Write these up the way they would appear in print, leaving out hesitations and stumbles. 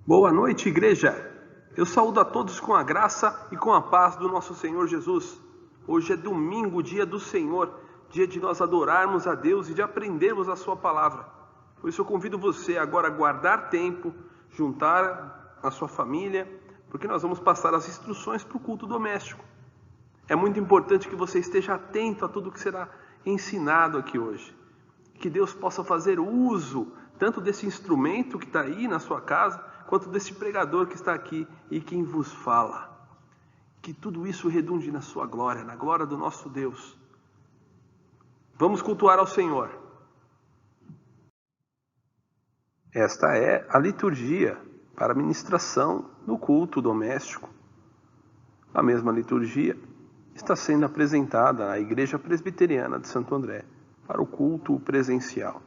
Boa noite, igreja! Eu saúdo a todos com a graça e com a paz do nosso Senhor Jesus. Hoje é domingo, dia do Senhor, dia de nós adorarmos a Deus e de aprendermos a sua palavra. Por isso eu convido você agora a guardar tempo, juntar a sua família, porque nós vamos passar as instruções para o culto doméstico. É muito importante que você esteja atento a tudo que será ensinado aqui hoje. Que Deus possa fazer uso tanto desse instrumento que está aí na sua casa, quanto desse pregador que está aqui e quem vos fala. Que tudo isso redunde na sua glória, na glória do nosso Deus. Vamos cultuar ao Senhor. Esta é a liturgia para a ministração no culto doméstico. A mesma liturgia está sendo apresentada na Igreja Presbiteriana de Santo André para o culto presencial.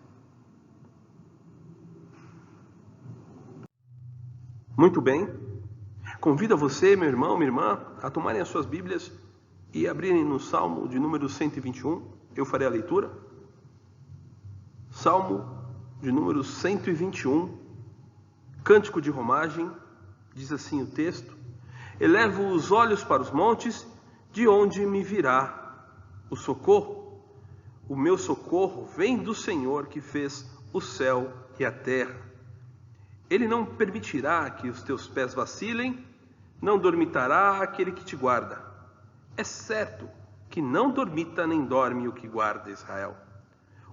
Muito bem, convido a você, meu irmão, minha irmã, a tomarem as suas Bíblias e abrirem no Salmo de número 121, eu farei a leitura. Salmo de número 121, Cântico de Romagem, diz assim o texto: Elevo os olhos para os montes, de onde me virá o socorro? O meu socorro vem do Senhor que fez o céu e a terra. Ele não permitirá que os teus pés vacilem, não dormitará aquele que te guarda. É certo que não dormita nem dorme o que guarda Israel.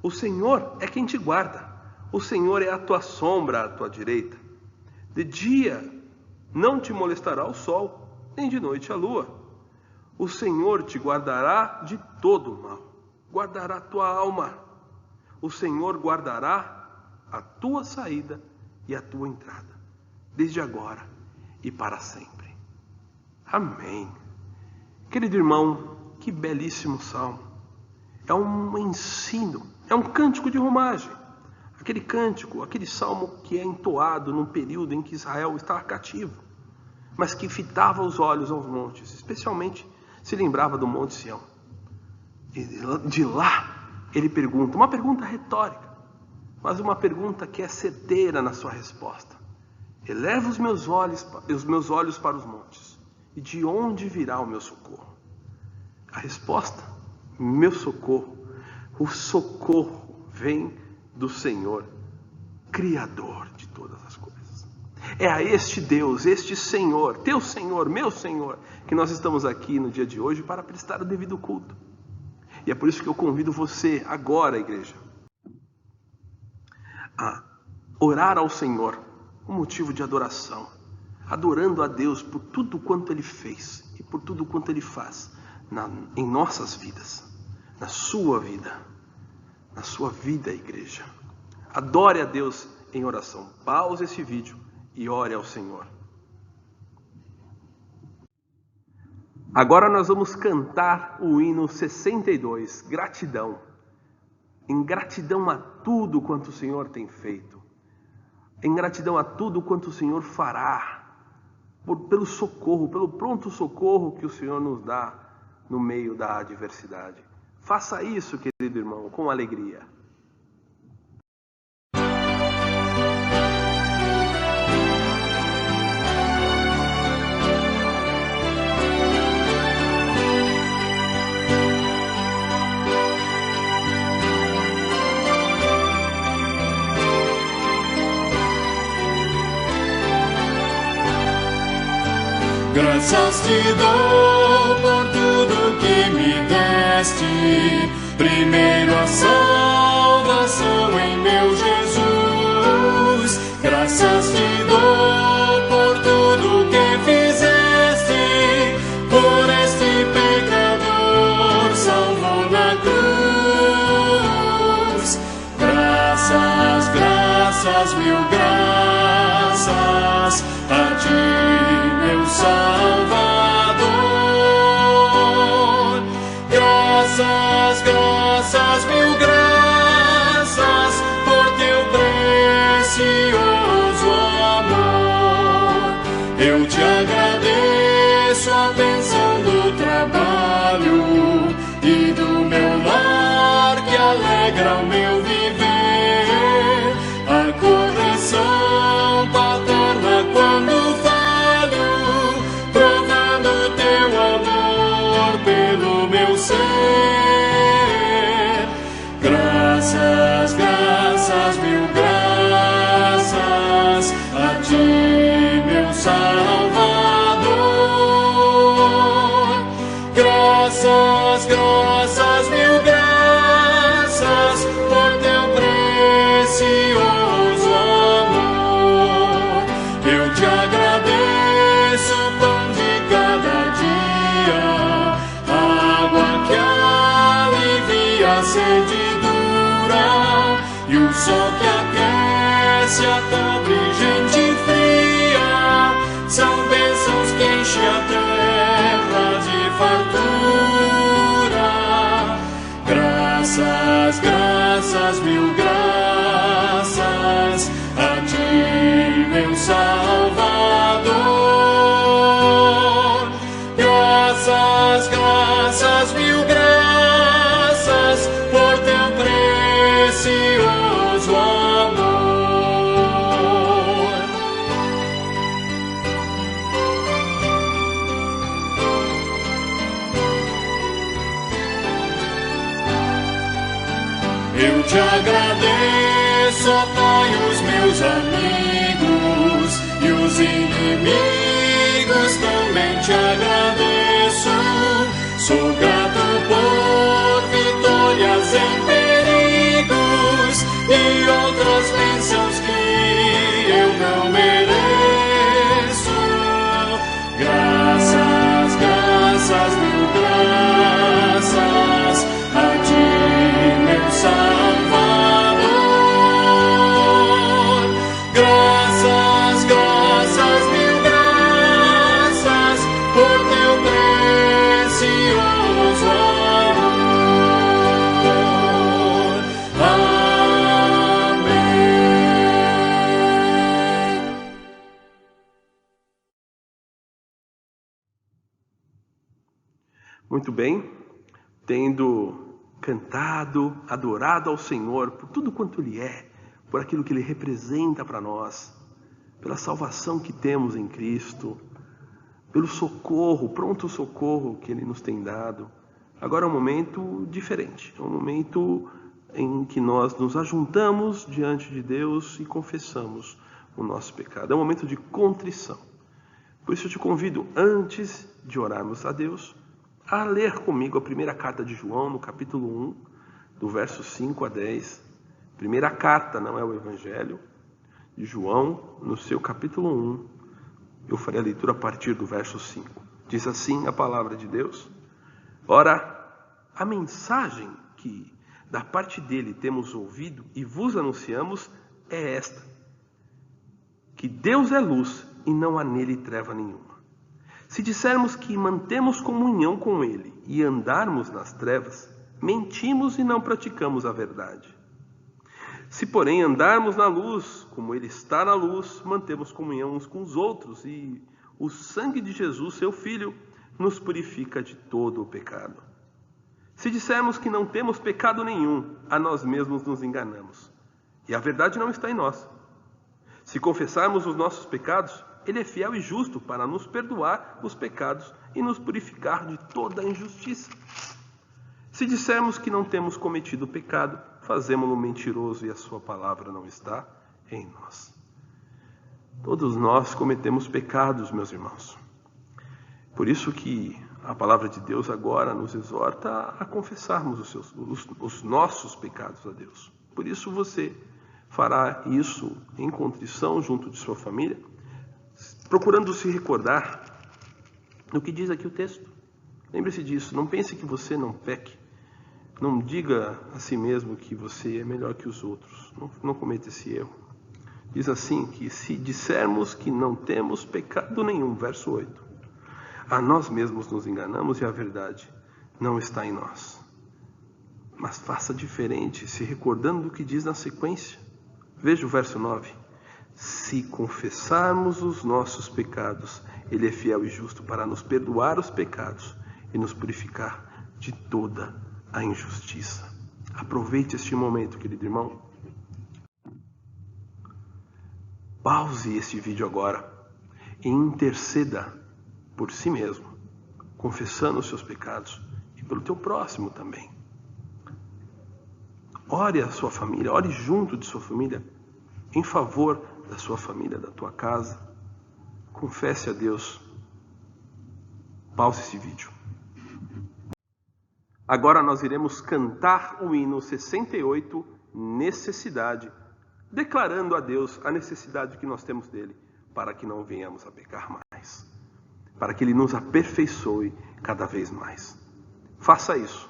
O Senhor é quem te guarda, o Senhor é a tua sombra à tua direita. De dia não te molestará o sol, nem de noite a lua. O Senhor te guardará de todo o mal, guardará a tua alma. O Senhor guardará a tua saída e a tua entrada, desde agora e para sempre. Amém. Querido irmão, que belíssimo salmo. É um ensino, é um cântico de romagem. Aquele cântico, aquele salmo que é entoado num período em que Israel estava cativo, mas que fitava os olhos aos montes, especialmente se lembrava do Monte Sião. E de lá ele pergunta, uma pergunta retórica, mas uma pergunta que é certeira na sua resposta. Eleva os meus olhos para os montes, e de onde virá o meu socorro? A resposta, meu socorro, o socorro vem do Senhor, Criador de todas as coisas. É a este Deus, este Senhor, teu Senhor, meu Senhor, que nós estamos aqui no dia de hoje para prestar o devido culto. E é por isso que eu convido você agora, igreja, a orar ao Senhor, um motivo de adoração, adorando a Deus por tudo quanto Ele fez e por tudo quanto Ele faz em nossas vidas, na sua vida, igreja. Adore a Deus em oração. Pause esse vídeo e ore ao Senhor. Agora nós vamos cantar o hino 62, Gratidão. Em gratidão a tudo quanto o Senhor tem feito, em gratidão a tudo quanto o Senhor fará, pelo socorro, pelo pronto socorro que o Senhor nos dá no meio da adversidade. Faça isso, querido irmão, com alegria. Graças te dou por tudo que me deste, primeiro a salvação em meu Jesus. Graças te dou por tudo que fizeste, por este pecador salvo na cruz. Graças, graças, mil graças a ti, meu Salvador. Graças, graças, mil graças por teu precioso amor. Eu te agradeço a bênção do trabalho e do meu lar que alegra o meu viver, a correção paterna sede dura, e o sol que aquece a tão vigente fria, são bênçãos que enchem a terra de fartura. Graças, graças, mil graças a ti, meu Salvador. Graças, graças, mil graças por teu precioso amor. Eu te agradeço, ó Pai, os meus amigos e os inimigos também te agradeço. Sou grato por vitórias em perigos e outras bênçãos que eu não mereço. Graças, graças, mil graças a ti, meu Salvador. Graças, graças, mil graças por teu precioso amor. Amém. Muito bem, tendo cantado, adorado ao Senhor por tudo quanto Ele é, por aquilo que Ele representa para nós, pela salvação que temos em Cristo, pelo socorro, pronto socorro que Ele nos tem dado. Agora é um momento diferente, é um momento em que nós nos ajuntamos diante de Deus e confessamos o nosso pecado. É um momento de contrição. Por isso eu te convido, antes de orarmos a Deus, a ler comigo a primeira carta de João, no capítulo 1, do verso 5 a 10. Primeira carta, não é o Evangelho, de João, no seu capítulo 1. Eu farei a leitura a partir do verso 5. Diz assim a palavra de Deus: Ora, a mensagem que da parte dele temos ouvido e vos anunciamos é esta: que Deus é luz e não há nele treva nenhuma. Se dissermos que mantemos comunhão com Ele e andarmos nas trevas, mentimos e não praticamos a verdade. Se, porém, andarmos na luz, como Ele está na luz, mantemos comunhão uns com os outros, e o sangue de Jesus, seu Filho, nos purifica de todo o pecado. Se dissermos que não temos pecado nenhum, a nós mesmos nos enganamos, e a verdade não está em nós. Se confessarmos os nossos pecados, Ele é fiel e justo para nos perdoar os pecados e nos purificar de toda a injustiça. Se dissermos que não temos cometido pecado, fazemo-lo mentiroso e a sua palavra não está em nós. Todos nós cometemos pecados, meus irmãos. Por isso que a palavra de Deus agora nos exorta a confessarmos os nossos pecados a Deus. Por isso você fará isso em contrição junto de sua família, procurando se recordar do que diz aqui o texto. Lembre-se disso, não pense que você não peque. Não diga a si mesmo que você é melhor que os outros. Não cometa esse erro. Diz assim, que se dissermos que não temos pecado nenhum, verso 8, a nós mesmos nos enganamos e a verdade não está em nós. Mas faça diferente, se recordando do que diz na sequência. Veja o verso 9. Se confessarmos os nossos pecados, Ele é fiel e justo para nos perdoar os pecados e nos purificar de toda a injustiça. Aproveite este momento, querido irmão. Pause este vídeo agora e interceda por si mesmo, confessando os seus pecados e pelo teu próximo também. Ore a sua família, ore junto de sua família, em favor da sua família, da tua casa. Confesse a Deus. Pause esse vídeo. Agora nós iremos cantar o hino 68, Necessidade, declarando a Deus a necessidade que nós temos dele, para que não venhamos a pecar mais, para que Ele nos aperfeiçoe cada vez mais. Faça isso.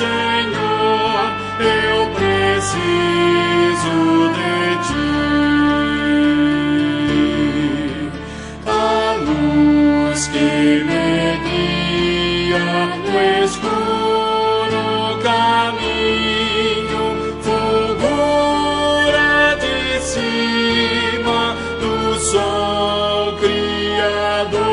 Senhor, eu preciso de ti. A luz que me guia no escuro caminho fulgura de cima do sol criador.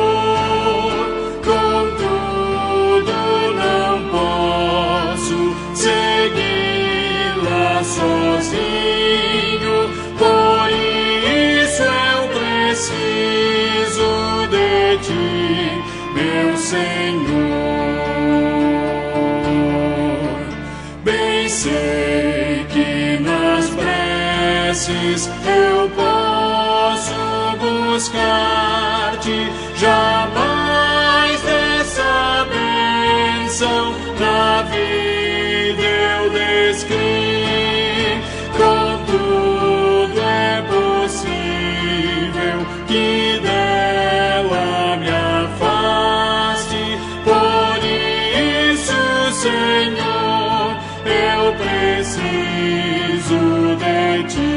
Contudo não posso segui-la sozinho, por isso eu preciso de ti, meu Senhor. Bem sei que nas preces eu posso buscar-te, jamais dessa bênção na vida eu descrevi. Contudo é possível que dela me afaste, por isso, Senhor, eu preciso de ti.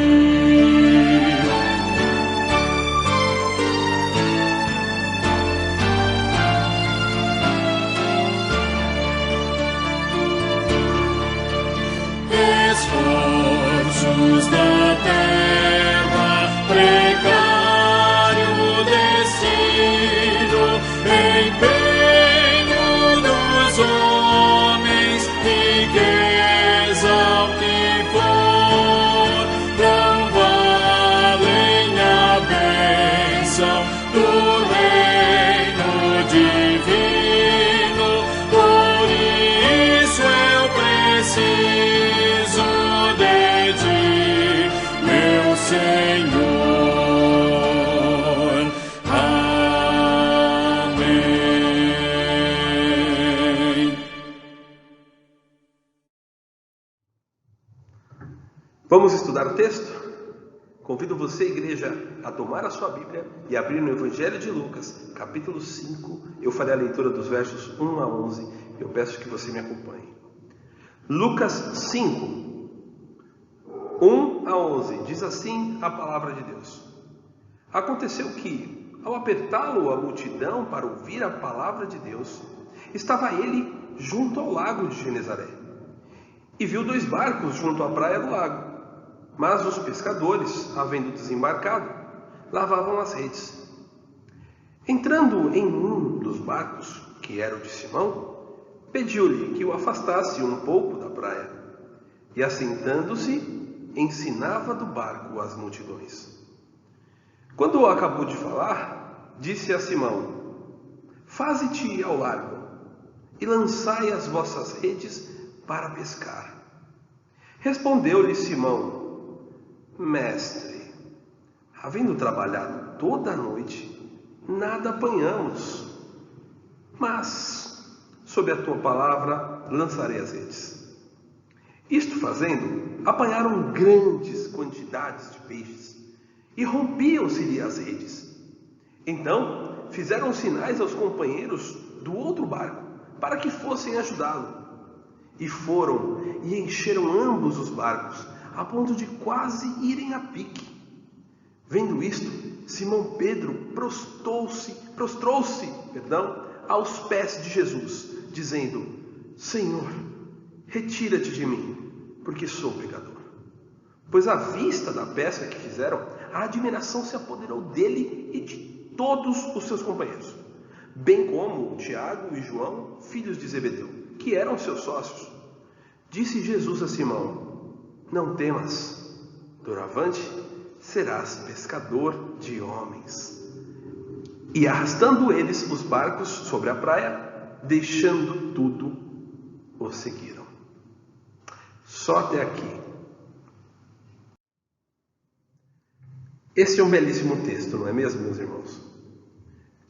Esforços da terra, precário destino, empenho dos homens, riqueza o que for, não valem a bênção do reino divino, por isso eu preciso de ti, meu Senhor. Amém. Vamos estudar o texto? Convido você, igreja, a tomar a sua Bíblia e abrir no Evangelho de Lucas, capítulo 5. Eu farei a leitura dos versos 1 a 11. Eu peço que você me acompanhe. Lucas 5, 1 a 11, diz assim a palavra de Deus. Aconteceu que, ao apertá-lo a multidão para ouvir a palavra de Deus, estava ele junto ao lago de Genezaré, e viu 2 barcos junto à praia do lago. Mas os pescadores, havendo desembarcado, lavavam as redes. Entrando em um dos barcos, que era o de Simão, pediu-lhe que o afastasse um pouco da praia, e assentando-se, ensinava do barco as multidões. Quando acabou de falar, disse a Simão: Faze-te ao largo, e lançai as vossas redes para pescar. Respondeu-lhe Simão: Mestre, havendo trabalhado toda a noite, nada apanhamos, mas, sob a tua palavra, lançarei as redes. Isto fazendo, apanharam grandes quantidades de peixes, e rompiam-se-lhe as redes. Então, fizeram sinais aos companheiros do outro barco, para que fossem ajudá-lo. E foram e encheram ambos os barcos, a ponto de quase irem a pique. Vendo isto, Simão Pedro prostrou-se aos pés de Jesus, dizendo: Senhor, retira-te de mim, porque sou pecador. Pois à vista da pesca que fizeram, a admiração se apoderou dele e de todos os seus companheiros, bem como Tiago e João, filhos de Zebedeu, que eram seus sócios. Disse Jesus a Simão: Não temas, doravante serás pescador de homens. E arrastando eles os barcos sobre a praia, deixando tudo, o seguiram. Só até aqui. Esse é um belíssimo texto, não é mesmo, meus irmãos?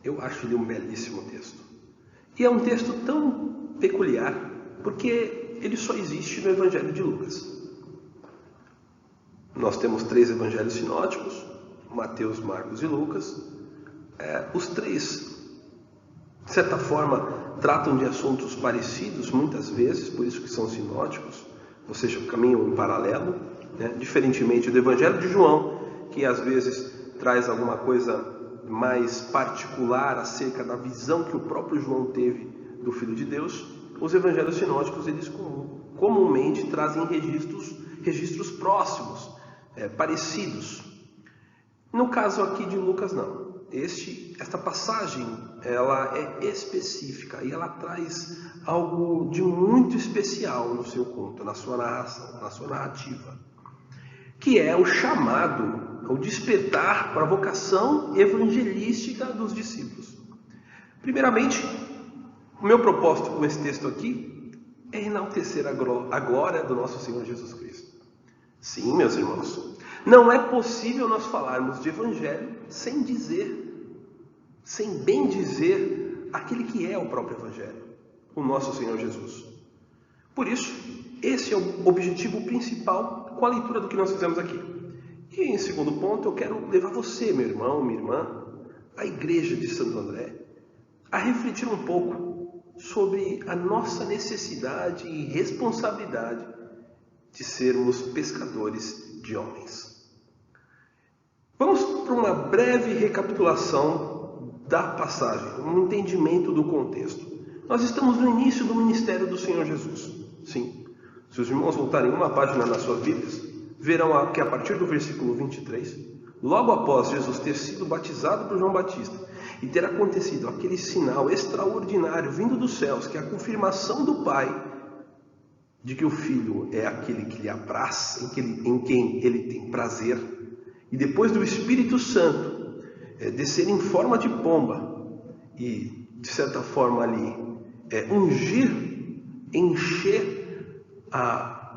Eu acho ele um belíssimo texto. E é um texto tão peculiar, porque ele só existe no Evangelho de Lucas. Nós temos 3 evangelhos sinóticos, Mateus, Marcos e Lucas. Os 3, de certa forma, tratam de assuntos parecidos muitas vezes, por isso que são sinóticos, ou seja, caminham em paralelo, né? Diferentemente do Evangelho de João, que às vezes traz alguma coisa mais particular acerca da visão que o próprio João teve do Filho de Deus. Os evangelhos sinóticos, eles comumente trazem registros próximos, parecidos. No caso aqui de Lucas, não. Esta passagem, ela é específica e ela traz algo de muito especial no seu conto, na sua narração, na sua narrativa, que é o chamado, o despertar para a vocação evangelística dos discípulos. Primeiramente, o meu propósito com esse texto aqui é enaltecer a glória do nosso Senhor Jesus Cristo. Sim, meus irmãos, não é possível nós falarmos de evangelho sem bem dizer aquele que é o próprio evangelho, o nosso Senhor Jesus. Por isso, esse é o objetivo principal com a leitura do que nós fizemos aqui. E em segundo ponto, eu quero levar você, meu irmão, minha irmã, a igreja de Santo André, a refletir um pouco sobre a nossa necessidade e responsabilidade de sermos pescadores de homens. Vamos para uma breve recapitulação da passagem, um entendimento do contexto. Nós estamos no início do ministério do Senhor Jesus. Sim, se os irmãos voltarem uma página nas suas Bíblias, verão que a partir do versículo 23, logo após Jesus ter sido batizado por João Batista e ter acontecido aquele sinal extraordinário vindo dos céus, que é a confirmação do Pai de que o Filho é aquele que lhe apraz, em quem ele tem prazer, e depois do Espírito Santo descer em forma de pomba e, de certa forma ali, encher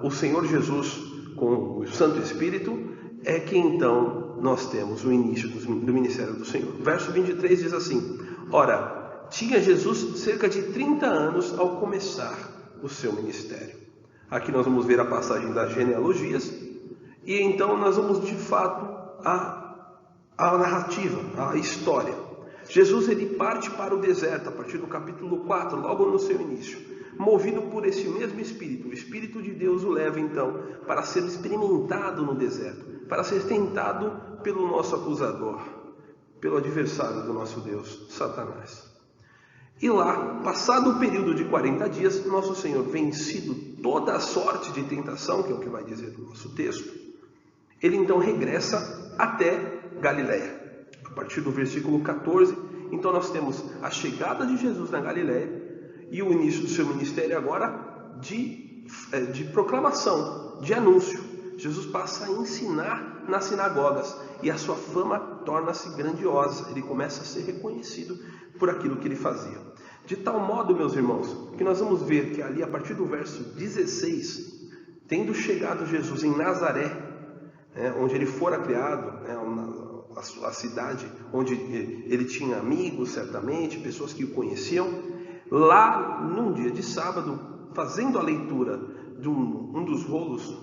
o Senhor Jesus com o Santo Espírito, é que então nós temos o início do ministério do Senhor. Verso 23 diz assim: ora, tinha Jesus cerca de 30 anos ao começar o seu ministério. Aqui nós vamos ver a passagem das genealogias, e então nós vamos de fato a narrativa, a história. Jesus ele parte para o deserto a partir do capítulo 4, logo no seu início. Movido por esse mesmo Espírito, o Espírito de Deus o leva então para ser experimentado no deserto, para ser tentado pelo nosso acusador, pelo adversário do nosso Deus, Satanás. E lá, passado o período de 40 dias, nosso Senhor, vencido toda a sorte de tentação, que é o que vai dizer o nosso texto, ele então regressa até Galiléia. A partir do versículo 14, então nós temos a chegada de Jesus na Galiléia, e o início do seu ministério agora de proclamação, de anúncio. Jesus passa a ensinar nas sinagogas e a sua fama torna-se grandiosa. Ele começa a ser reconhecido por aquilo que ele fazia. De tal modo, meus irmãos, que nós vamos ver que ali a partir do verso 16, tendo chegado Jesus em Nazaré, onde ele fora criado, a cidade onde ele tinha amigos, certamente, pessoas que o conheciam, lá, num dia de sábado, fazendo a leitura de um dos rolos,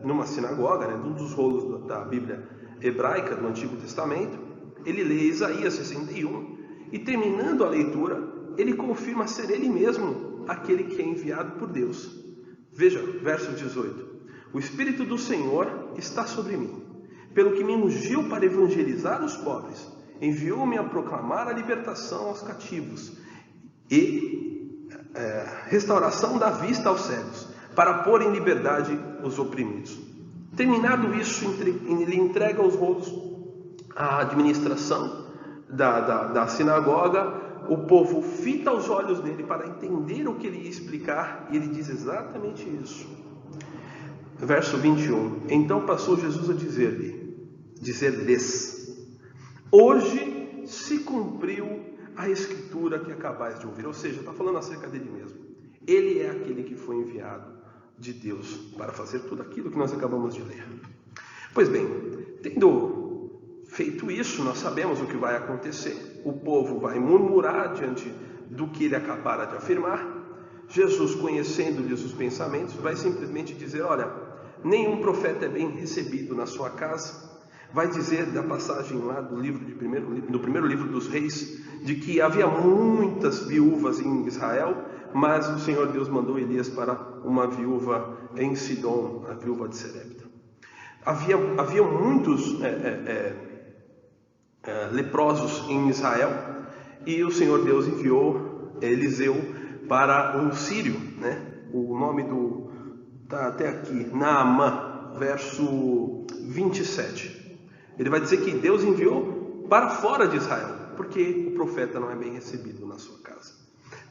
numa sinagoga, um dos rolos da Bíblia hebraica do Antigo Testamento, ele lê Isaías 61, e terminando a leitura, ele confirma ser ele mesmo aquele que é enviado por Deus. Veja, verso 18: o Espírito do Senhor está sobre mim, pelo que me ungiu para evangelizar os pobres, enviou-me a proclamar a libertação aos cativos, e restauração da vista aos cegos, para pôr em liberdade os oprimidos. Terminado isso, ele entrega os rolos à administração da sinagoga. O povo fita os olhos nele para entender o que ele ia explicar, e ele diz exatamente isso. Verso 21: então passou Jesus a dizer-lhes: hoje se cumpriu a escritura que acabais de ouvir. Ou seja, está falando acerca dele mesmo. Ele é aquele que foi enviado de Deus para fazer tudo aquilo que nós acabamos de ler. Pois bem, tendo feito isso, nós sabemos o que vai acontecer. O povo vai murmurar diante do que ele acabara de afirmar. Jesus, conhecendo-lhes os pensamentos, vai simplesmente dizer: olha, nenhum profeta é bem recebido na sua casa. vai dizer da passagem lá do primeiro livro dos Reis, de que havia muitas viúvas em Israel, mas o Senhor Deus mandou Elias para uma viúva em Sidom, a viúva de Serepta. Havia muitos leprosos em Israel, e o Senhor Deus enviou Eliseu para um sírio, né? O nome está até aqui, Naamã, verso 27. Ele vai dizer que Deus enviou para fora de Israel, porque o profeta não é bem recebido na sua casa.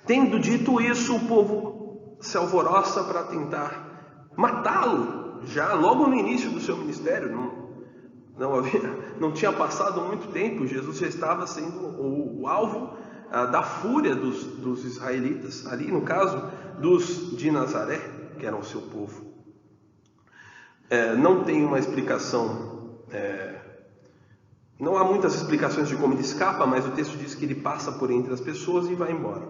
Tendo dito isso, o povo se alvoroça para tentar matá-lo, já logo no início do seu ministério. Não tinha passado muito tempo, Jesus já estava sendo o alvo da fúria dos israelitas, ali no caso dos de Nazaré, que eram o seu povo. Não tem uma explicação, não há muitas explicações de como ele escapa, mas o texto diz que ele passa por entre as pessoas e vai embora.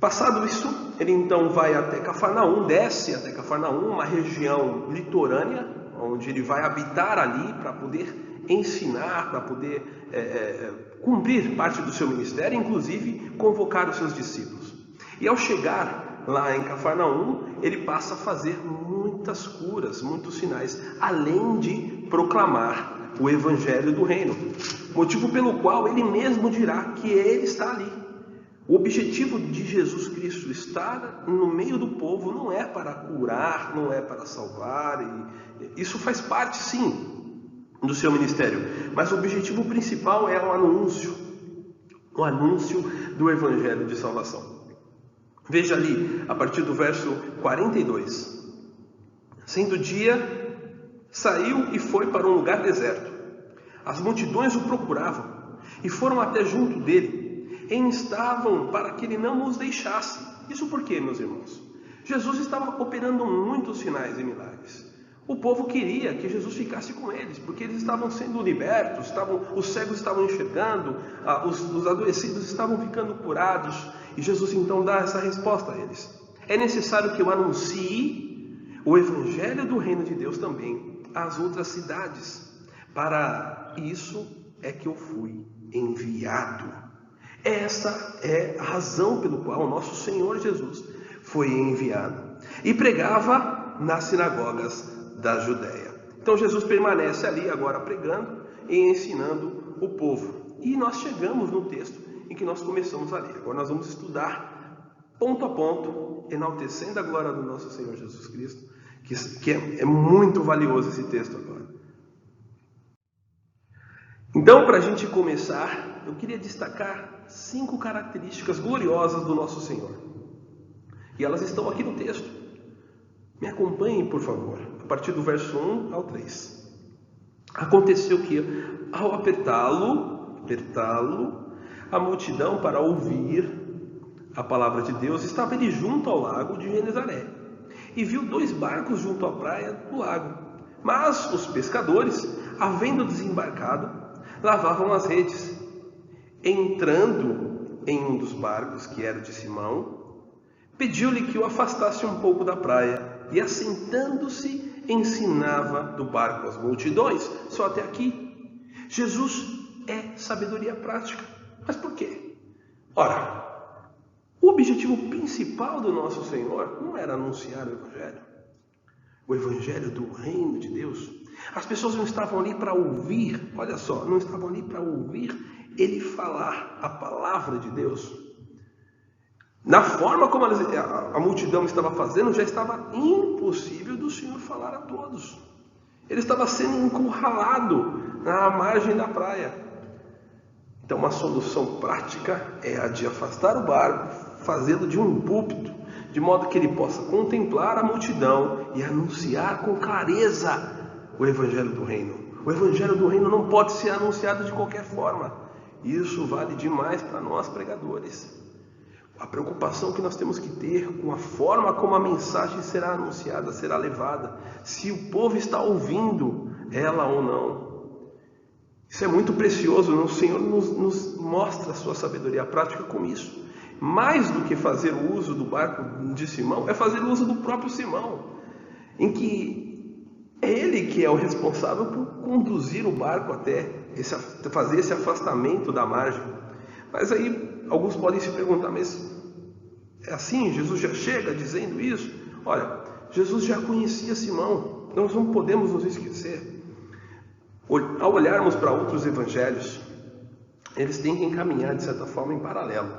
Passado isso, ele então vai até Cafarnaum, desce até Cafarnaum, uma região litorânea, onde ele vai habitar ali para poder ensinar, para poder cumprir parte do seu ministério, inclusive convocar os seus discípulos. E ao chegar lá em Cafarnaum, ele passa a fazer muitas curas, muitos sinais, além de proclamar o evangelho do reino, motivo pelo qual ele mesmo dirá que ele está ali. O objetivo de Jesus Cristo estar no meio do povo não é para curar, não é para salvar, isso faz parte sim do seu ministério, mas o objetivo principal é o anúncio do evangelho de salvação. Veja ali, a partir do verso 42. Sendo dia, saiu e foi para um lugar deserto. As multidões o procuravam e foram até junto dele, e instavam para que ele não os deixasse. Isso por quê, meus irmãos? Jesus estava operando muitos sinais e milagres. O povo queria que Jesus ficasse com eles, porque eles estavam sendo libertos, os cegos estavam enxergando, os adoecidos estavam ficando curados, e Jesus então dá essa resposta a eles. É necessário que eu anuncie o evangelho do reino de Deus também às outras cidades. Para isso é que eu fui enviado. Essa é a razão pelo qual o nosso Senhor Jesus foi enviado. E pregava nas sinagogas da Judéia. Então Jesus permanece ali agora pregando e ensinando o povo. E nós chegamos no texto em que nós começamos a ler. Agora nós vamos estudar ponto a ponto, enaltecendo a glória do nosso Senhor Jesus Cristo, que é muito valioso esse texto agora. Então, para a gente começar, eu queria destacar 5 características gloriosas do nosso Senhor. E elas estão aqui no texto. Me acompanhem, por favor, a partir do verso 1 ao 3. Aconteceu que, ao apertá-lo, a multidão para ouvir a palavra de Deus, estava ele junto ao lago de Genezaré, e viu 2 barcos junto à praia do lago. Mas os pescadores, havendo desembarcado, lavavam as redes. Entrando em um dos barcos, que era de Simão, pediu-lhe que o afastasse um pouco da praia, e assentando-se, ensinava do barco as multidões. Só até aqui. Jesus é sabedoria prática. Mas por quê? Ora, o objetivo principal do nosso Senhor não era anunciar o evangelho do reino de Deus. As pessoas não estavam ali para ouvir, olha só, não estavam ali para ouvir ele falar a palavra de Deus. Na forma como a multidão estava fazendo, já estava impossível do Senhor falar a todos. Ele estava sendo encurralado na margem da praia. Então, uma solução prática é a de afastar o barco, fazê-lo de um púlpito, de modo que ele possa contemplar a multidão e anunciar com clareza o evangelho do reino. O evangelho do reino não pode ser anunciado de qualquer forma. Isso vale demais para nós pregadores. A preocupação que nós temos que ter com a forma como a mensagem será anunciada, será levada, se o povo está ouvindo ela ou não. Isso é muito precioso. O Senhor nos mostra a sua sabedoria prática com isso. Mais do que fazer o uso do barco de Simão, é fazer o uso do próprio Simão, em que É ele que é o responsável por conduzir o barco até fazer esse afastamento da margem. Mas aí alguns podem se perguntar, mas é assim? Jesus já chega dizendo isso? Olha, Jesus já conhecia Simão, nós não podemos nos esquecer. Ao olharmos para outros evangelhos, eles têm que encaminhar de certa forma em paralelo.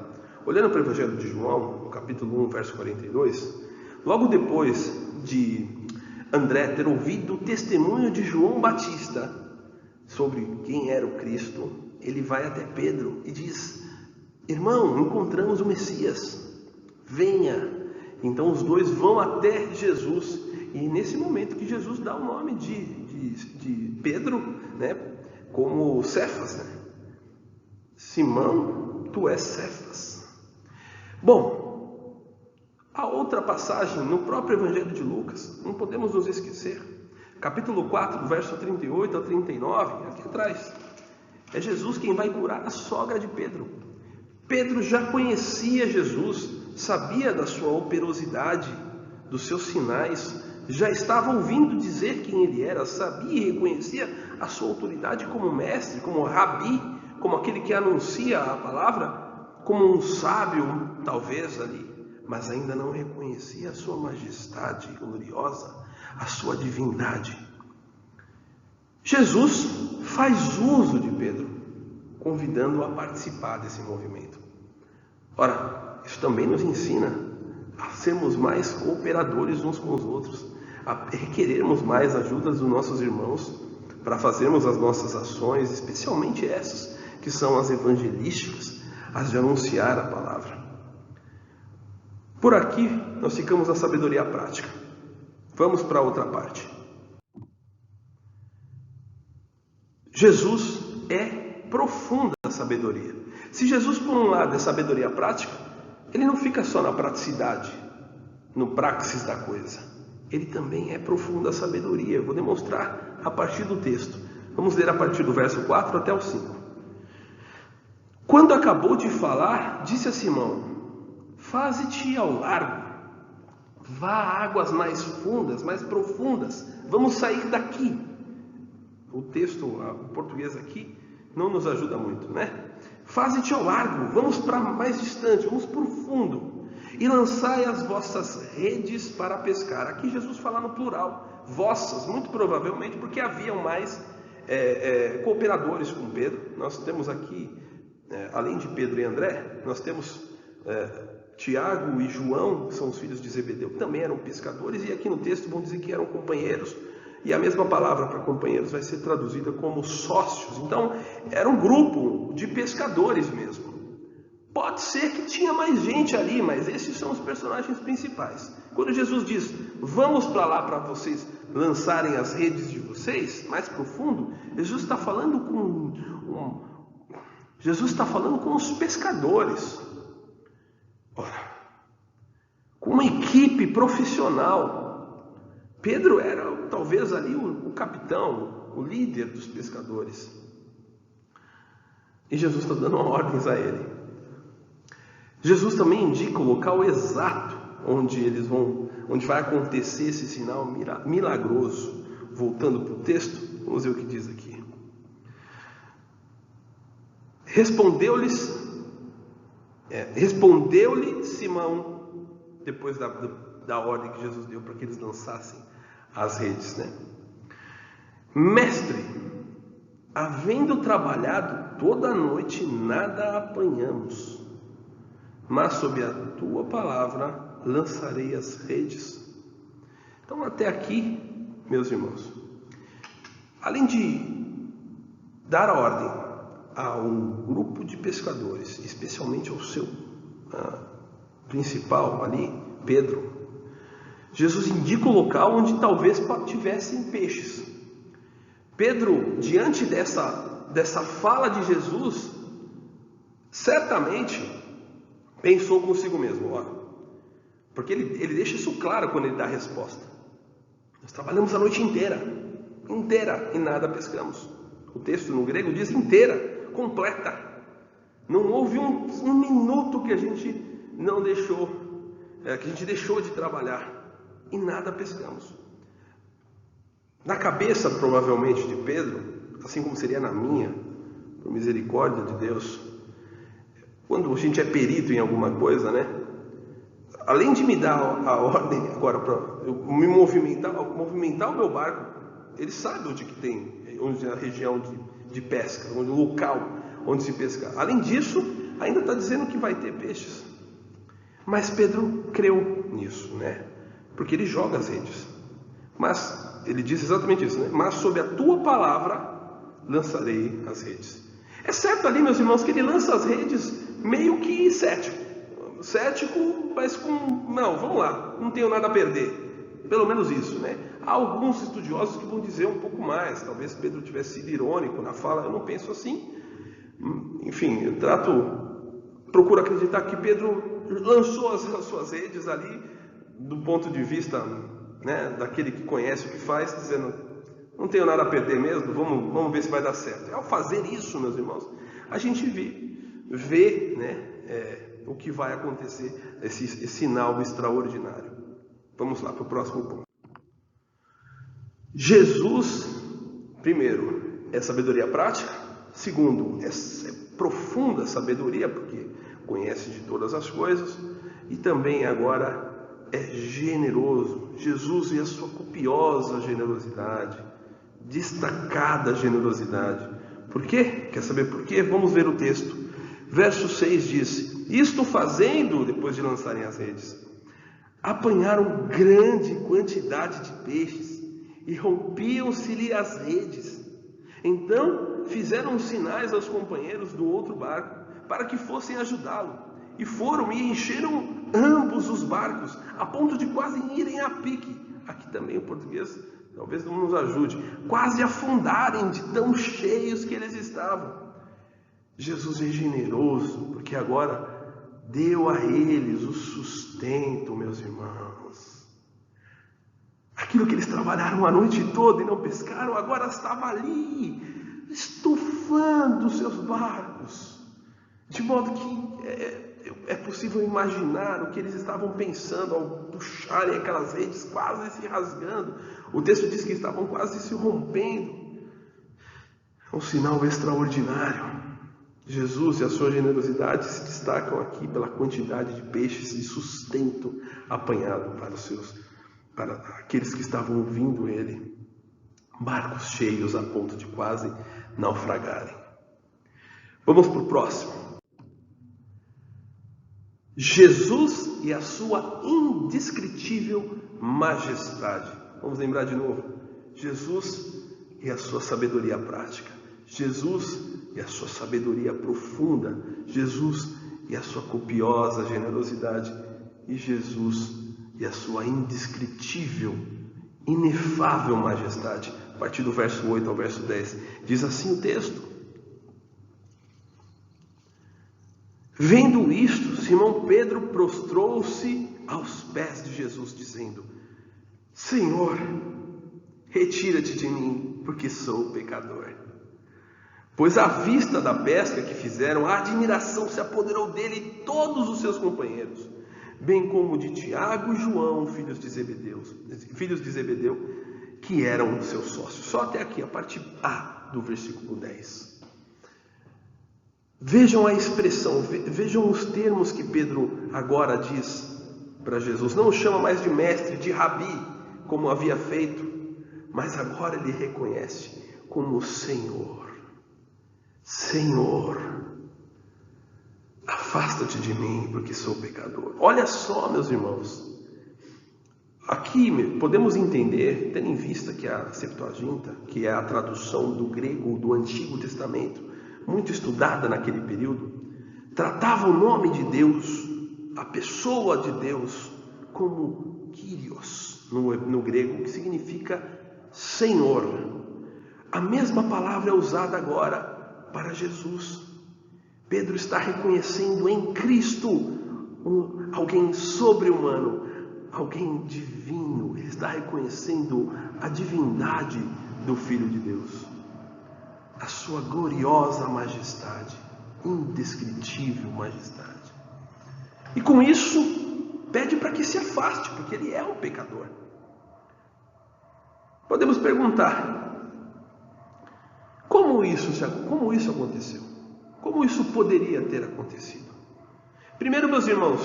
Olhando para o evangelho de João, no capítulo 1, verso 42, logo depois de André ter ouvido o testemunho de João Batista sobre quem era o Cristo, ele vai até Pedro e diz: irmão, encontramos o Messias, venha. Então os dois vão até Jesus, e nesse momento que Jesus dá o nome de Pedro, né, como Cefas, né? Simão, tu és Cefas. Bom, a outra passagem no próprio Evangelho de Lucas, não podemos nos esquecer, capítulo 4, verso 38 a 39, aqui atrás, é Jesus quem vai curar a sogra de Pedro. Pedro já conhecia Jesus, sabia da sua operosidade, dos seus sinais, já estava ouvindo dizer quem ele era, sabia e reconhecia a sua autoridade como mestre, como rabi, como aquele que anuncia a palavra, como um sábio, talvez ali, mas ainda não reconhecia a sua majestade gloriosa, a sua divindade. Jesus faz uso de Pedro, convidando-o a participar desse movimento. Ora, isso também nos ensina a sermos mais cooperadores uns com os outros, a requerermos mais ajuda dos nossos irmãos para fazermos as nossas ações, especialmente essas que são as evangelísticas, as de anunciar a palavra. Por aqui nós ficamos na sabedoria prática. Vamos para a outra parte. Jesus é profunda sabedoria. Se Jesus, por um lado, é sabedoria prática, ele não fica só na praticidade, no praxis da coisa. Ele também é profunda sabedoria. Eu vou demonstrar a partir do texto. Vamos ler a partir do verso 4 até o 5. Quando acabou de falar, disse a Simão: faze-te ao largo, vá a águas mais fundas, mais profundas, vamos sair daqui. O texto, o português aqui, não nos ajuda muito, né? Faze-te ao largo, vamos para mais distante, vamos para o fundo, e lançai as vossas redes para pescar. Aqui Jesus fala no plural, vossas, muito provavelmente porque haviam mais cooperadores com Pedro. Nós temos aqui, além de Pedro e André, nós temos Tiago e João, que são os filhos de Zebedeu, que também eram pescadores, e aqui no texto vão dizer que eram companheiros, e a mesma palavra para companheiros vai ser traduzida como sócios. Então, era um grupo de pescadores mesmo. Pode ser que tinha mais gente ali, mas esses são os personagens principais. Quando Jesus diz, vamos para lá para vocês lançarem as redes de vocês, mais profundo, Jesus está falando com os pescadores. Ora, com uma equipe profissional. Pedro era talvez ali o capitão, o líder dos pescadores. E Jesus está dando ordens a ele. Jesus também indica o local exato onde vai acontecer esse sinal milagroso. Voltando para o texto, vamos ver o que diz aqui. Respondeu-lhe Simão, depois da ordem que Jesus deu para que eles lançassem as redes, né? Mestre, havendo trabalhado toda a noite, nada apanhamos, mas sob a tua palavra lançarei as redes. Então, até aqui, meus irmãos, além de dar ordem a um grupo de pescadores, especialmente ao seu principal ali, Pedro, Jesus indica o local onde talvez tivessem peixes. Pedro, diante dessa fala de Jesus, certamente pensou consigo mesmo, porque ele deixa isso claro quando ele dá a resposta. Nós trabalhamos a noite inteira, e nada pescamos. O texto no grego diz inteira, completa. Não houve um minuto que a gente não deixou, que a gente deixou de trabalhar, e nada pescamos. Na cabeça, provavelmente, de Pedro, assim como seria na minha, por misericórdia de Deus, quando a gente é perito em alguma coisa, né? Além de me dar a ordem agora para eu me movimentar o meu barco, ele sabe onde que tem, onde é a região de pesca, onde o local onde se pescar. Além disso, ainda está dizendo que vai ter peixes. Mas Pedro creu nisso, né? Porque ele joga as redes. Mas ele diz exatamente isso, né? Mas sob a tua palavra lançarei as redes. É certo ali, meus irmãos, que ele lança as redes meio que cético, mas com, não, vamos lá, não tenho nada a perder, pelo menos isso, né? Há alguns estudiosos que vão dizer um pouco mais, talvez Pedro tivesse sido irônico na fala, eu não penso assim. Enfim, procuro acreditar que Pedro lançou as suas redes ali, do ponto de vista, né, daquele que conhece o que faz, dizendo, não tenho nada a perder mesmo, vamos ver se vai dar certo. Ao fazer isso, meus irmãos, a gente vê, né, o que vai acontecer, esse sinal extraordinário. Vamos lá para o próximo ponto. Jesus, primeiro, é sabedoria prática. Segundo, é profunda sabedoria, porque conhece de todas as coisas. E também agora é generoso. Jesus e a sua copiosa generosidade, destacada generosidade. Por quê? Quer saber por quê? Vamos ver o texto. Verso 6 diz, isto fazendo, depois de lançarem as redes, apanharam grande quantidade de peixes e rompiam-se-lhe as redes. Então fizeram sinais aos companheiros do outro barco para que fossem ajudá-lo. E foram e encheram ambos os barcos, a ponto de quase irem a pique. Aqui também o português talvez não nos ajude. Quase afundarem de tão cheios que eles estavam. Jesus é generoso, porque agora deu a eles o sustento, meus irmãos. Aquilo que eles trabalharam a noite toda e não pescaram, agora estava ali, estufando os seus barcos. De modo que é possível imaginar o que eles estavam pensando ao puxarem aquelas redes, quase se rasgando. O texto diz que estavam quase se rompendo. É um sinal extraordinário. Jesus e a sua generosidade se destacam aqui pela quantidade de peixes e sustento apanhado para aqueles que estavam ouvindo ele. Barcos cheios a ponto de quase naufragarem. Vamos para o próximo. Jesus e a sua indescritível majestade. Vamos lembrar de novo. Jesus e a sua sabedoria prática. Jesus e a sua sabedoria profunda. Jesus e a sua copiosa generosidade. E Jesus e a sua indescritível, inefável majestade. A partir do verso 8 ao verso 10. Diz assim o texto. Vendo isto, Simão Pedro prostrou-se aos pés de Jesus, dizendo, Senhor, retira-te de mim, porque sou pecador. Pois à vista da pesca que fizeram, a admiração se apoderou dele e todos os seus companheiros, bem como de Tiago e João, filhos de Zebedeu, que eram seus sócios. Só até aqui, a parte A do versículo 10. Vejam a expressão, vejam os termos que Pedro agora diz para Jesus. Não o chama mais de mestre, de rabi, como havia feito, mas agora ele reconhece como Senhor. Senhor, afasta-te de mim, porque sou pecador. Olha só, meus irmãos, aqui podemos entender, tendo em vista que a Septuaginta, que é a tradução do grego do Antigo Testamento, muito estudada naquele período, tratava o nome de Deus, a pessoa de Deus, como Kyrios, no grego, que significa Senhor. A mesma palavra é usada agora para Jesus. Pedro está reconhecendo em Cristo alguém sobre-humano, alguém divino. Ele está reconhecendo a divindade do Filho de Deus. A sua gloriosa majestade, indescritível majestade. E com isso, pede para que se afaste, porque ele é um pecador. Podemos perguntar: como isso aconteceu? Como isso poderia ter acontecido? Primeiro, meus irmãos,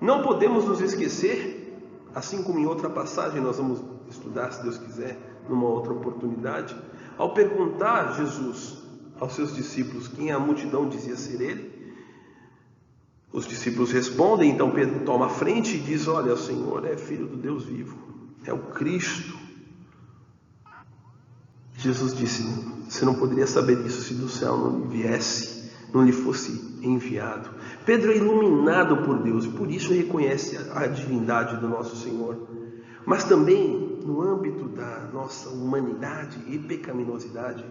não podemos nos esquecer, assim como em outra passagem nós vamos estudar, se Deus quiser, numa outra oportunidade, ao perguntar Jesus aos seus discípulos quem a multidão dizia ser ele, os discípulos respondem, então Pedro toma a frente e diz: olha, o Senhor é Filho do Deus vivo, é o Cristo. Jesus disse: você não poderia saber isso se do céu não lhe viesse, não lhe fosse enviado. Pedro é iluminado por Deus, por isso reconhece a divindade do nosso Senhor. Mas também, no âmbito da nossa humanidade e pecaminosidade,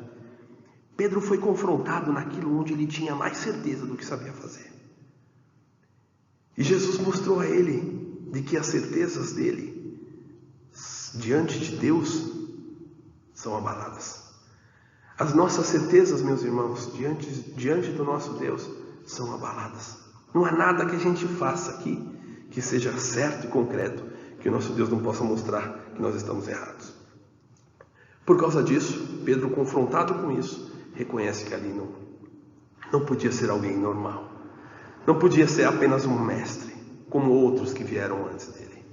Pedro foi confrontado naquilo onde ele tinha mais certeza do que sabia fazer. E Jesus mostrou a ele de que as certezas dele, diante de Deus, são abaladas. As nossas certezas, meus irmãos, diante do nosso Deus, são abaladas. Não há nada que a gente faça aqui que seja certo e concreto, que o nosso Deus não possa mostrar que nós estamos errados. Por causa disso, Pedro, confrontado com isso, reconhece que ali não podia ser alguém normal. Não podia ser apenas um mestre, como outros que vieram antes dele.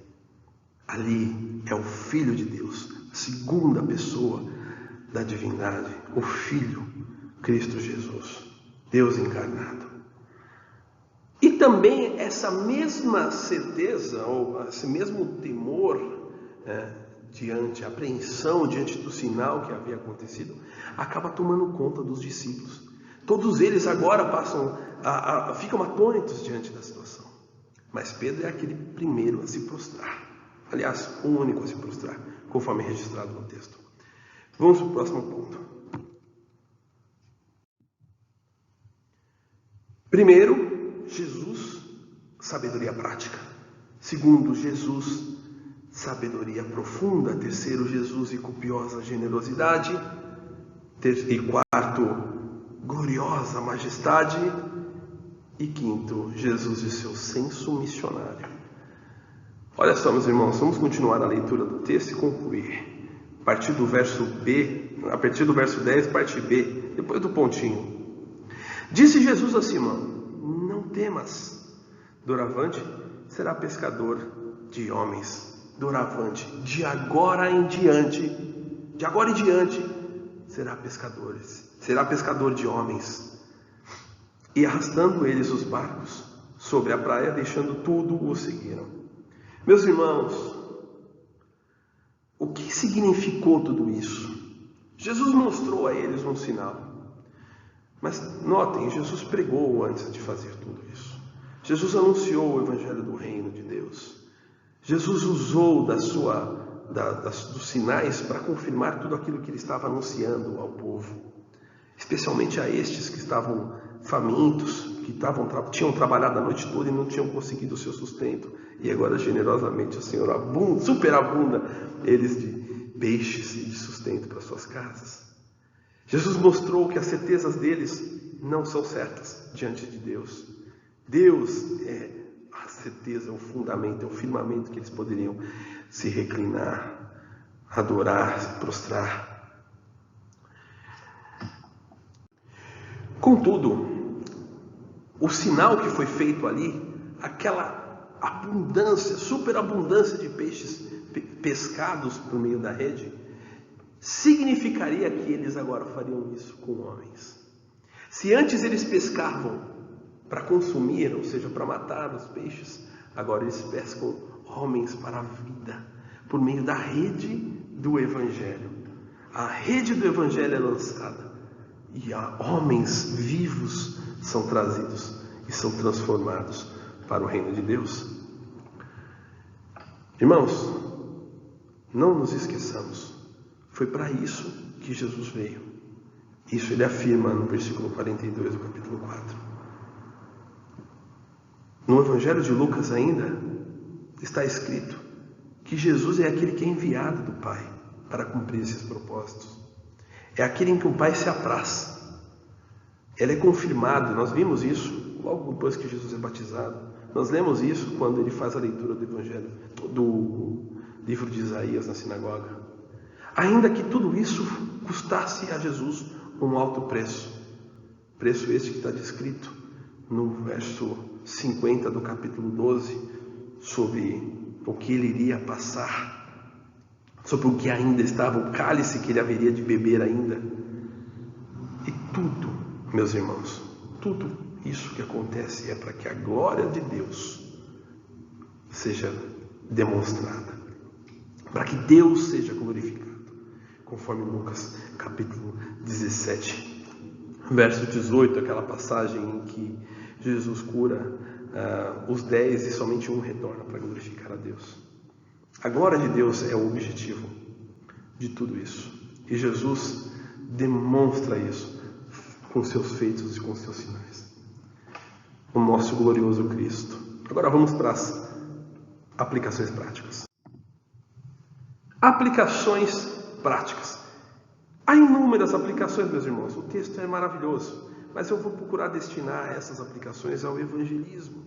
Ali é o Filho de Deus, a segunda pessoa da divindade, o Filho, Cristo Jesus, Deus encarnado. E também essa mesma certeza, ou esse mesmo temor, a apreensão diante do sinal que havia acontecido, acaba tomando conta dos discípulos. Todos eles agora ficam atônitos diante da situação. Mas Pedro é aquele primeiro a se prostrar. Aliás, o único a se prostrar, conforme registrado no texto. Vamos para o próximo ponto. Primeiro, Jesus, sabedoria prática. Segundo, Jesus, sabedoria profunda. Terceiro, Jesus e copiosa generosidade. E quarto, gloriosa majestade. E quinto, Jesus e seu senso missionário. Olha só, meus irmãos, vamos continuar a leitura do texto e concluir. A partir do verso 10, parte B, depois do pontinho. Disse Jesus a Simão: não temas, doravante será pescador de homens. Doravante, de agora em diante, será pescador de homens. E arrastando eles os barcos sobre a praia, deixando tudo, o seguiram. Meus irmãos, o que significou tudo isso? Jesus mostrou a eles um sinal. Mas notem, Jesus pregou antes de fazer tudo isso. Jesus anunciou o Evangelho do Reino de Deus. Jesus usou dos sinais para confirmar tudo aquilo que ele estava anunciando ao povo. Especialmente a estes que estavam famintos, que tinham trabalhado a noite toda e não tinham conseguido o seu sustento. E agora generosamente o Senhor superabunda eles de peixes e de sustento para suas casas. Jesus mostrou que as certezas deles não são certas diante de Deus. Deus é a certeza, o fundamento, é o firmamento que eles poderiam se reclinar, adorar, se prostrar. Contudo, o sinal que foi feito ali, aquela abundância, superabundância de peixes pescados por meio da rede, significaria que eles agora fariam isso com homens. Se antes eles pescavam para consumir, ou seja, para matar os peixes, agora eles pescam homens para a vida, por meio da rede do Evangelho. A rede do Evangelho é lançada e homens vivos são trazidos e são transformados para o reino de Deus. Irmãos, não nos esqueçamos, foi para isso que Jesus veio. Isso ele afirma no versículo 42 do capítulo 4. No Evangelho de Lucas ainda está escrito que Jesus é aquele que é enviado do Pai para cumprir esses propósitos. É aquele em que o Pai se apraz. Ele é confirmado, nós vimos isso logo depois que Jesus é batizado. Nós lemos isso quando ele faz a leitura do Evangelho, do livro de Isaías na sinagoga. Ainda que tudo isso custasse a Jesus um alto preço. Preço este que está descrito no verso 50 do capítulo 12, sobre o que ele iria passar, sobre o que ainda estava, o cálice que ele haveria de beber ainda. E tudo, meus irmãos, tudo isso que acontece é para que a glória de Deus seja demonstrada, para que Deus seja glorificado, conforme Lucas capítulo 17, verso 18, aquela passagem em que Jesus cura os 10 e somente um retorna para glorificar a Deus. A glória de Deus é o objetivo de tudo isso, e Jesus demonstra isso com seus feitos e com seus sinais. O nosso glorioso Cristo. Agora vamos para as aplicações práticas. Aplicações práticas. Há inúmeras aplicações, meus irmãos. O texto é maravilhoso, mas eu vou procurar destinar essas aplicações ao evangelismo,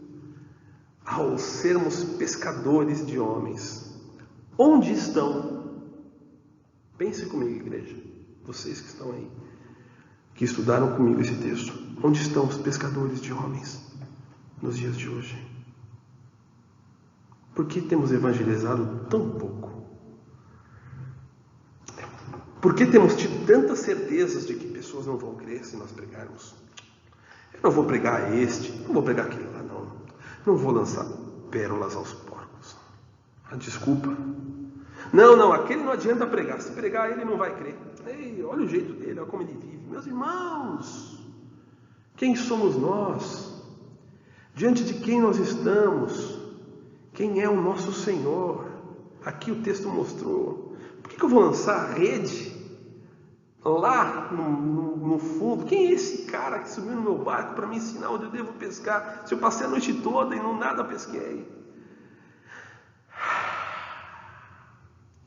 ao sermos pescadores de homens. Onde estão? Pense comigo, igreja, vocês que estão aí, que estudaram comigo esse texto. Onde estão os pescadores de homens nos dias de hoje? Por que temos evangelizado tão pouco? Por que temos tido tantas certezas de que pessoas não vão crer se nós pregarmos? Eu não vou pregar não vou pregar aquele lá, não. Não vou lançar pérolas aos porcos. Desculpa. Não, aquele não adianta pregar. Se pregar, ele não vai crer. Ei, olha o jeito dele, olha como ele vive. Meus irmãos, quem somos nós? Diante de quem nós estamos? Quem é o nosso Senhor? Aqui o texto mostrou. Por que eu vou lançar a rede lá no fundo? Quem é esse cara que subiu no meu barco para me ensinar onde eu devo pescar? Se eu passei a noite toda e nada pesquei.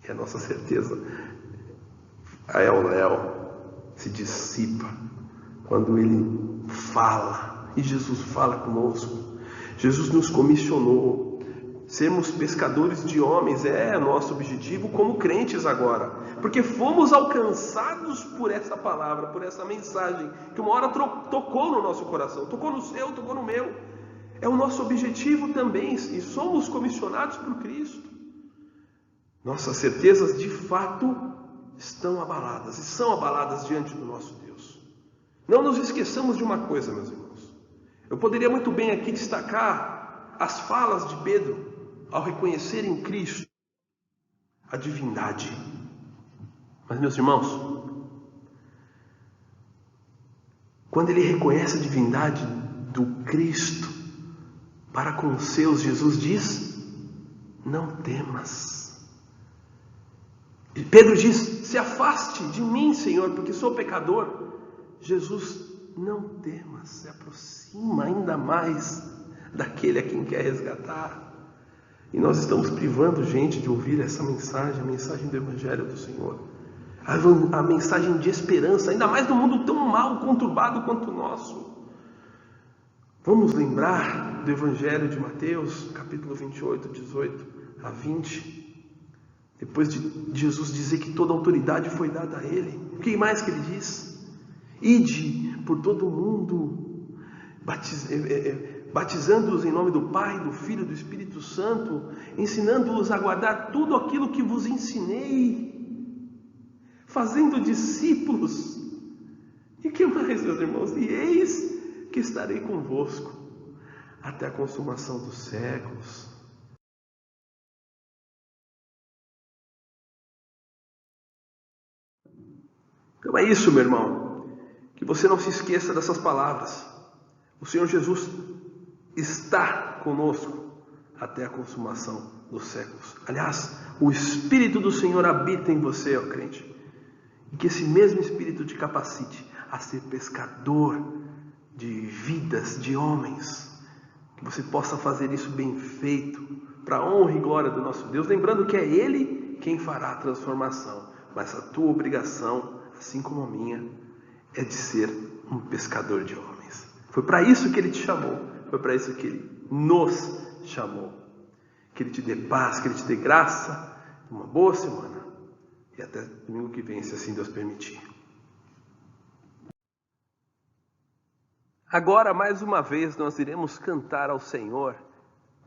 E a nossa certeza é o Léo se dissipa quando ele fala. E Jesus fala conosco. Jesus nos comissionou. Sermos pescadores de homens é nosso objetivo como crentes agora. Porque fomos alcançados por essa palavra, por essa mensagem, que uma hora tocou no nosso coração, tocou no seu, tocou no meu. É o nosso objetivo também, e somos comissionados por Cristo. Nossas certezas de fato estão abaladas, e são abaladas diante do nosso Deus. Não nos esqueçamos de uma coisa, meus irmãos. Eu poderia muito bem aqui destacar as falas de Pedro, ao reconhecer em Cristo a divindade. Mas, meus irmãos, quando ele reconhece a divindade do Cristo para com os seus, Jesus diz: não temas. E Pedro diz: se afaste de mim, Senhor, porque sou pecador. Jesus: não temas, se aproxima ainda mais daquele a quem quer resgatar. E nós estamos privando gente de ouvir essa mensagem, a mensagem do Evangelho do Senhor. A mensagem de esperança, ainda mais num mundo tão mal, conturbado quanto o nosso. Vamos lembrar do Evangelho de Mateus, capítulo 28, 18 a 20. Depois de Jesus dizer que toda a autoridade foi dada a Ele. O que mais que Ele diz? Ide por todo o mundo, batizando-os em nome do Pai, do Filho e do Espírito Santo, ensinando-os a guardar tudo aquilo que vos ensinei, fazendo discípulos. E que mais, meus irmãos? E eis que estarei convosco até a consumação dos séculos. Então é isso, meu irmão, que você não se esqueça dessas palavras. O Senhor Jesus está conosco até a consumação dos séculos. Aliás, o Espírito do Senhor habita em você, ó crente. E que esse mesmo Espírito te capacite a ser pescador de vidas, de homens. Que você possa fazer isso bem feito, para a honra e glória do nosso Deus. Lembrando que é Ele quem fará a transformação. Mas a tua obrigação, assim como a minha, é de ser um pescador de homens. Foi para isso que Ele te chamou. Foi para isso que Ele nos chamou. Que Ele te dê paz, que Ele te dê graça. Uma boa semana. e até domingo que vem, se assim Deus permitir. Agora, mais uma vez, nós iremos cantar ao Senhor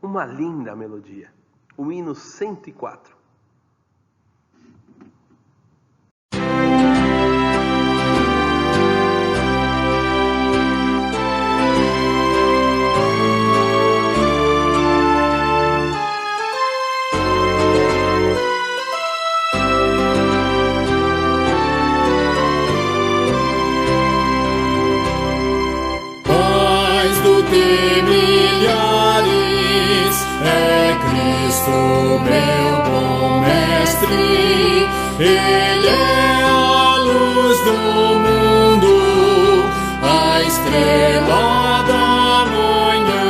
uma linda melodia, o hino 104. Meu bom mestre, Ele é a luz do mundo, a estrela da manhã.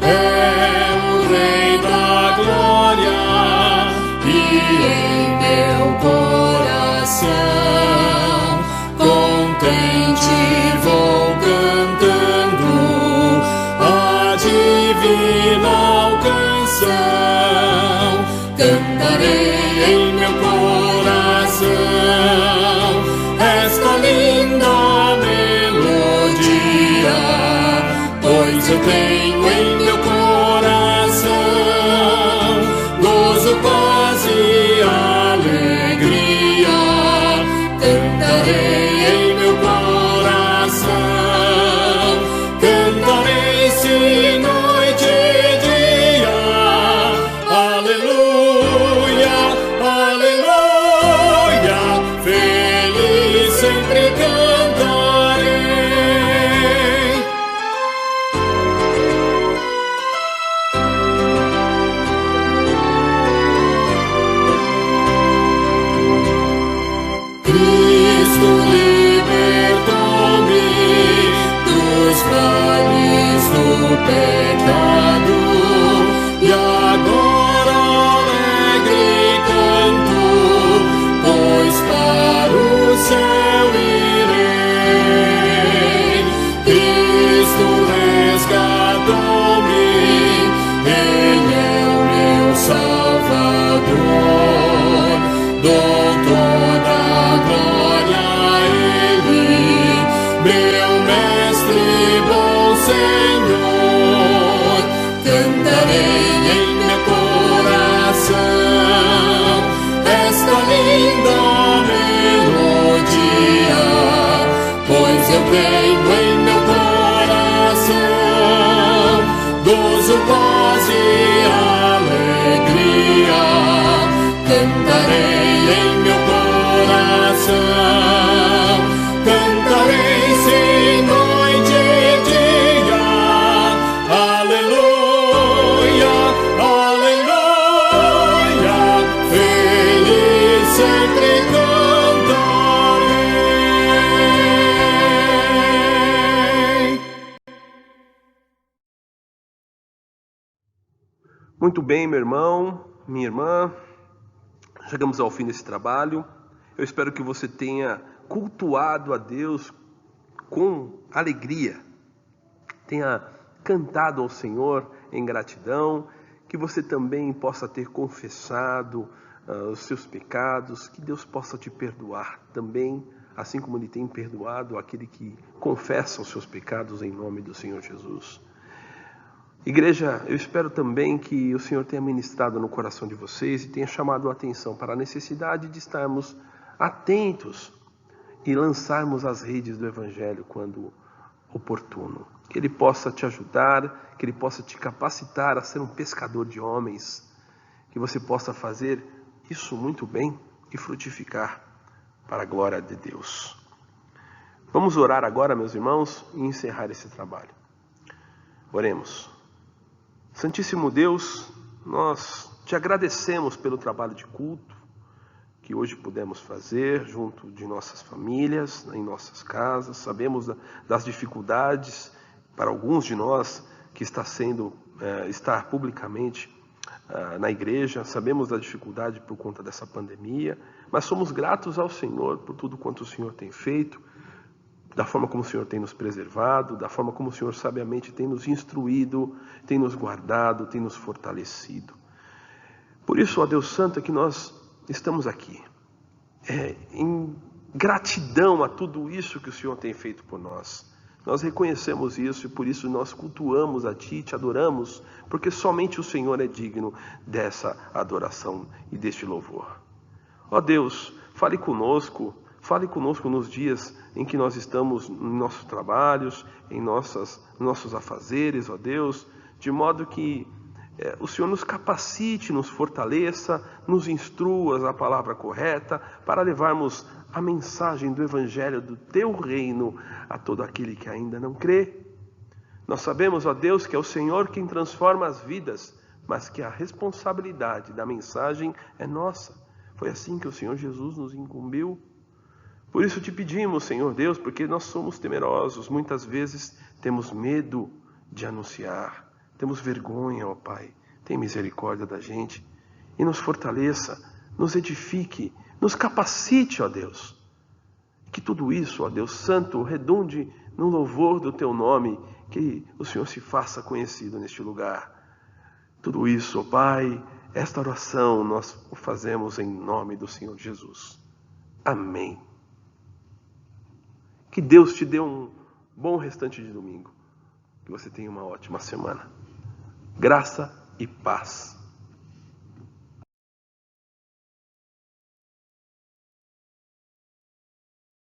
É o Rei da glória e em meu coração contente vou cantando a divina cantarei em meu coração esta linda melodia, pois eu tenho em meu coração gozo, paz e alegria. Cantarei em meu coração, cantarei se noite e dia. Aleluia, aleluia, feliz sempre cantarei. Cristo libertou-me dos vales do pecado e agora alegre canto, pois para o céu irei. Cristo resgatou-me, Ele é o meu Salvador. Dou toda a glória a Ele, meu mestre, bom Senhor. Cantarei em meu coração esta linda melodia, pois eu tenho em meu coração gozo, paz e alegria. Cantarei em meu coração, cantarei sem noite e dia. Aleluia, aleluia, feliz sempre cantarei. Muito bem, meu irmão, minha irmã, chegamos ao fim desse trabalho. Eu espero que você tenha cultuado a Deus com alegria, tenha cantado ao Senhor em gratidão, que você também possa ter confessado os seus pecados, que Deus possa te perdoar também, assim como Ele tem perdoado aquele que confessa os seus pecados em nome do Senhor Jesus. Igreja, eu espero também que o Senhor tenha ministrado no coração de vocês e tenha chamado a atenção para a necessidade de estarmos atentos e lançarmos as redes do Evangelho quando oportuno. Que Ele possa te ajudar, que Ele possa te capacitar a ser um pescador de homens, que você possa fazer isso muito bem e frutificar para a glória de Deus. Vamos orar agora, meus irmãos, e encerrar esse trabalho. Oremos. Santíssimo Deus, nós te agradecemos pelo trabalho de culto que hoje pudemos fazer junto de nossas famílias, em nossas casas. Sabemos das dificuldades para alguns de nós que está sendo estar publicamente na igreja. Sabemos da dificuldade por conta dessa pandemia, mas somos gratos ao Senhor por tudo quanto o Senhor tem feito, da forma como o Senhor tem nos preservado, da forma como o Senhor sabiamente tem nos instruído, tem nos guardado, tem nos fortalecido. Por isso, ó Deus Santo, é que nós estamos aqui em gratidão a tudo isso que o Senhor tem feito por nós. Nós reconhecemos isso e por isso nós cultuamos a Ti, Te adoramos, porque somente o Senhor é digno dessa adoração e deste louvor. Ó Deus, fale conosco nos dias em que nós estamos em nossos trabalhos, em nossos afazeres, ó Deus, de modo que o Senhor nos capacite, nos fortaleça, nos instrua a palavra correta para levarmos a mensagem do Evangelho do Teu reino a todo aquele que ainda não crê. Nós sabemos, ó Deus, que é o Senhor quem transforma as vidas, mas que a responsabilidade da mensagem é nossa. Foi assim que o Senhor Jesus nos incumbiu. Por isso te pedimos, Senhor Deus, porque nós somos temerosos, muitas vezes temos medo de anunciar, temos vergonha, ó Pai. Tem misericórdia da gente e nos fortaleça, nos edifique, nos capacite, ó Deus. Que tudo isso, ó Deus Santo, redunde no louvor do Teu nome, que o Senhor se faça conhecido neste lugar. Tudo isso, ó Pai, esta oração nós o fazemos em nome do Senhor Jesus. Amém. Que Deus te dê um bom restante de domingo. Que você tenha uma ótima semana. Graça e paz.